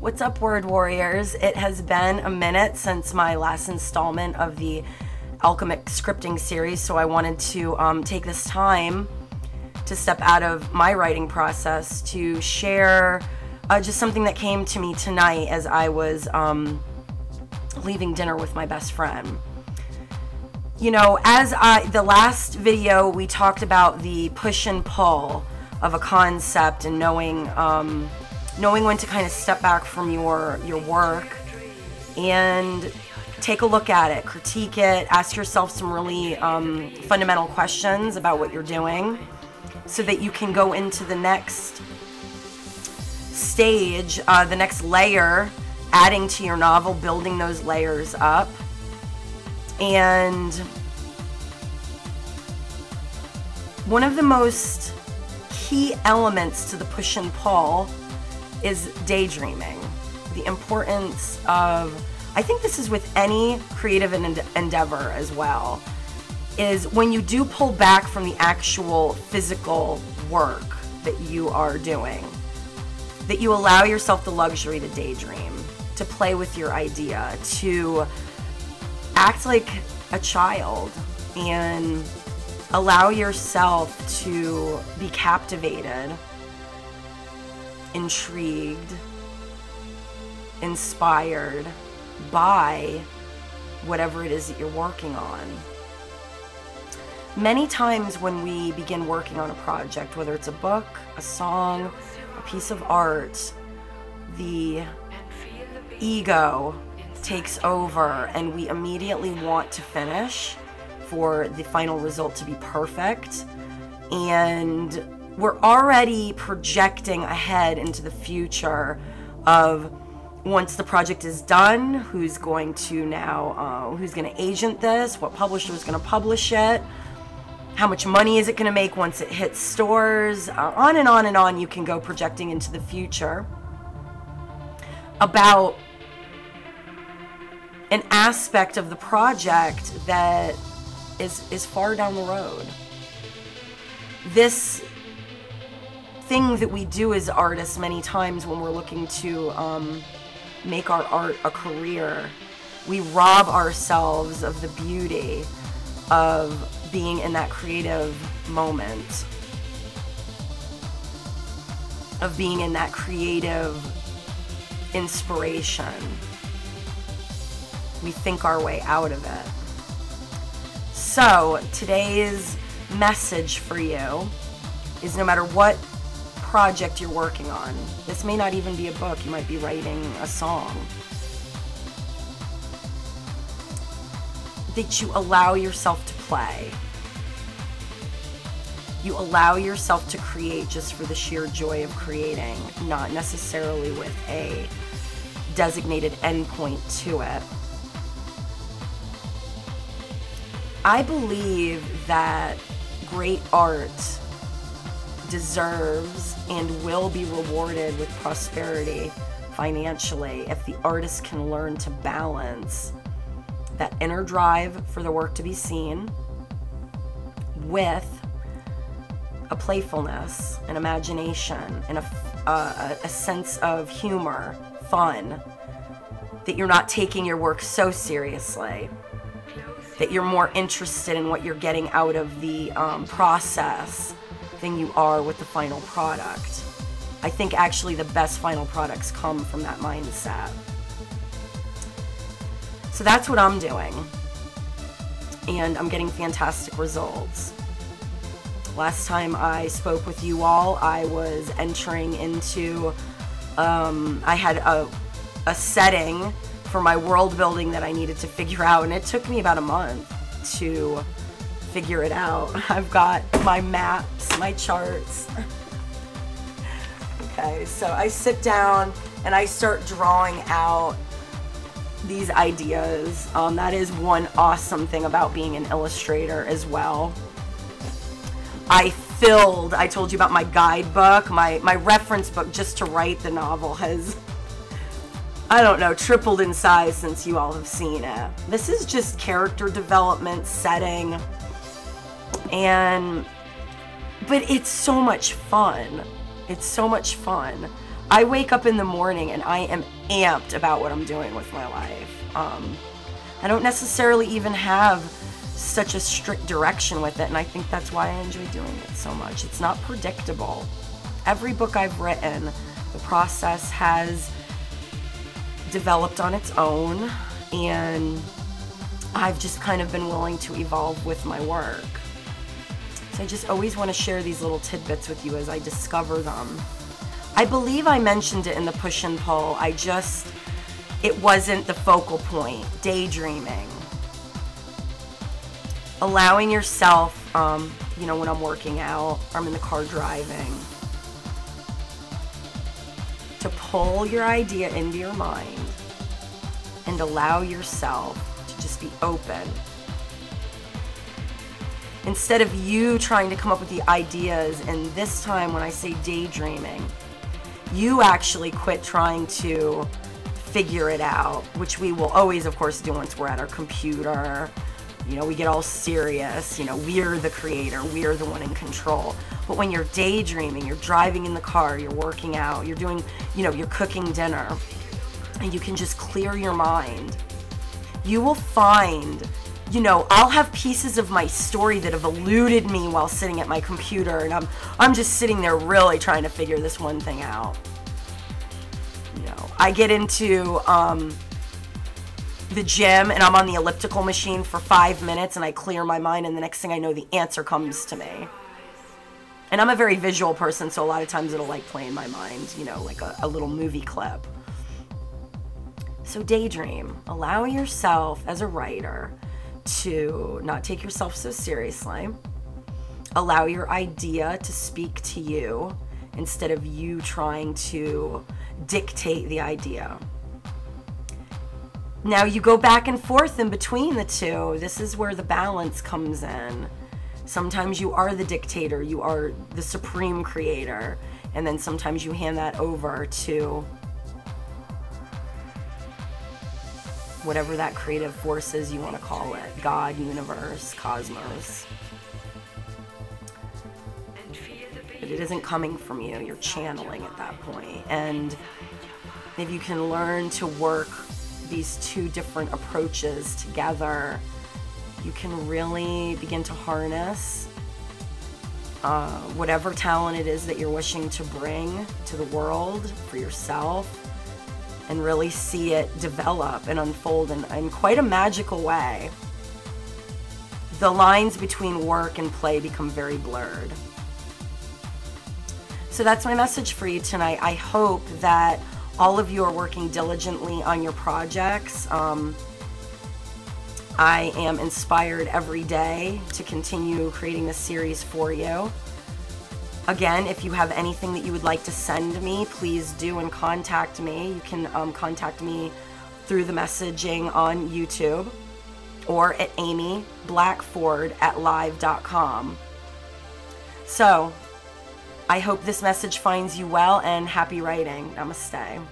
What's up, word warriors? It has been a minute since my last installment of the Alchemic scripting series, so I wanted to take this time to step out of my writing process to share just something that came to me tonight as I was leaving dinner with my best friend. You know, the last video we talked about the push and pull of a concept and knowing when to kind of step back from your work and take a look at it, critique it, ask yourself some really fundamental questions about what you're doing so that you can go into the next stage, the next layer, adding to your novel, building those layers up. And one of the most key elements to the push and pull is daydreaming. The importance of, I think this is with any creative endeavor as well, is when you do pull back from the actual physical work that you are doing, that you allow yourself the luxury to daydream, to play with your idea, to act like a child and allow yourself to be captivated, intrigued, inspired by whatever it is that you're working on. Many times when we begin working on a project, whether it's a book, a song, a piece of art, the ego takes over and we immediately want to finish for the final result to be perfect, and we're already projecting ahead into the future of once the project is done, who's going to now, who's going to agent this, what publisher is going to publish it, how much money is it going to make once it hits stores, on and on and on. You can go projecting into the future about an aspect of the project that is far down the road. This thing that we do as artists many times when we're looking to make our art a career, we rob ourselves of the beauty of being in that creative moment, of being in that creative inspiration. We think our way out of it. So today's message for you is, no matter what project you're working on, this may not even be a book, you might be writing a song, that you allow yourself to play. You allow yourself to create just for the sheer joy of creating, not necessarily with a designated endpoint to it. I believe that great art deserves and will be rewarded with prosperity financially if the artist can learn to balance that inner drive for the work to be seen with a playfulness, an imagination, and a sense of humor, fun, that you're not taking your work so seriously, that you're more interested in what you're getting out of the process than you are with the final product. I think actually the best final products come from that mindset. So that's what I'm doing, and I'm getting fantastic results. Last time I spoke with you all, I was entering into, I had a setting for my world building that I needed to figure out, and it took me about a month to figure it out. I've got my maps, my charts. Okay, so I sit down and I start drawing out these ideas. That is one awesome thing about being an illustrator as well. I told you about my guidebook, my reference book just to write the novel has, I don't know, tripled in size since you all have seen it. This is just character development, setting, but it's so much fun. It's so much fun. I wake up in the morning and I am amped about what I'm doing with my life. I don't necessarily even have such a strict direction with it, and I think that's why I enjoy doing it so much. It's not predictable. Every book I've written, the process has developed on its own, and I've just kind of been willing to evolve with my work. So I just always want to share these little tidbits with you as I discover them. I believe I mentioned it in the push and pull. It wasn't the focal point. Daydreaming. Allowing yourself, when I'm working out, or I'm in the car driving, to pull your idea into your mind and allow yourself to just be open. Instead of you trying to come up with the ideas, and this time when I say daydreaming, you actually quit trying to figure it out, which we will always, of course, do once we're at our computer. We get all serious. We're the creator. We're the one in control. But when you're daydreaming, you're driving in the car, you're working out, you're doing, you're cooking dinner, and you can just clear your mind. You will find, I'll have pieces of my story that have eluded me while sitting at my computer, and I'm just sitting there really trying to figure this one thing out. I get into the gym and I'm on the elliptical machine for 5 minutes and I clear my mind, and the next thing I know, the answer comes to me. And I'm a very visual person, so a lot of times it'll play in my mind, like a little movie clip. So daydream. Allow yourself as a writer to not take yourself so seriously. Allow your idea to speak to you instead of you trying to dictate the idea. Now you go back and forth in between the two. This is where the balance comes in. Sometimes you are the dictator, you are the supreme creator, and then sometimes you hand that over to whatever that creative force is you want to call it. God, universe, cosmos. But it isn't coming from you, you're channeling at that point. And if you can learn to work these two different approaches together, you can really begin to harness whatever talent it is that you're wishing to bring to the world for yourself, and really see it develop and unfold in quite a magical way. The lines between work and play become very blurred. So that's my message for you tonight. I hope that all of you are working diligently on your projects. I am inspired every day to continue creating this series for you. Again, if you have anything that you would like to send me, please do and contact me. You can contact me through the messaging on YouTube or at amyblackford@live.com. So, I hope this message finds you well, and happy writing. Namaste.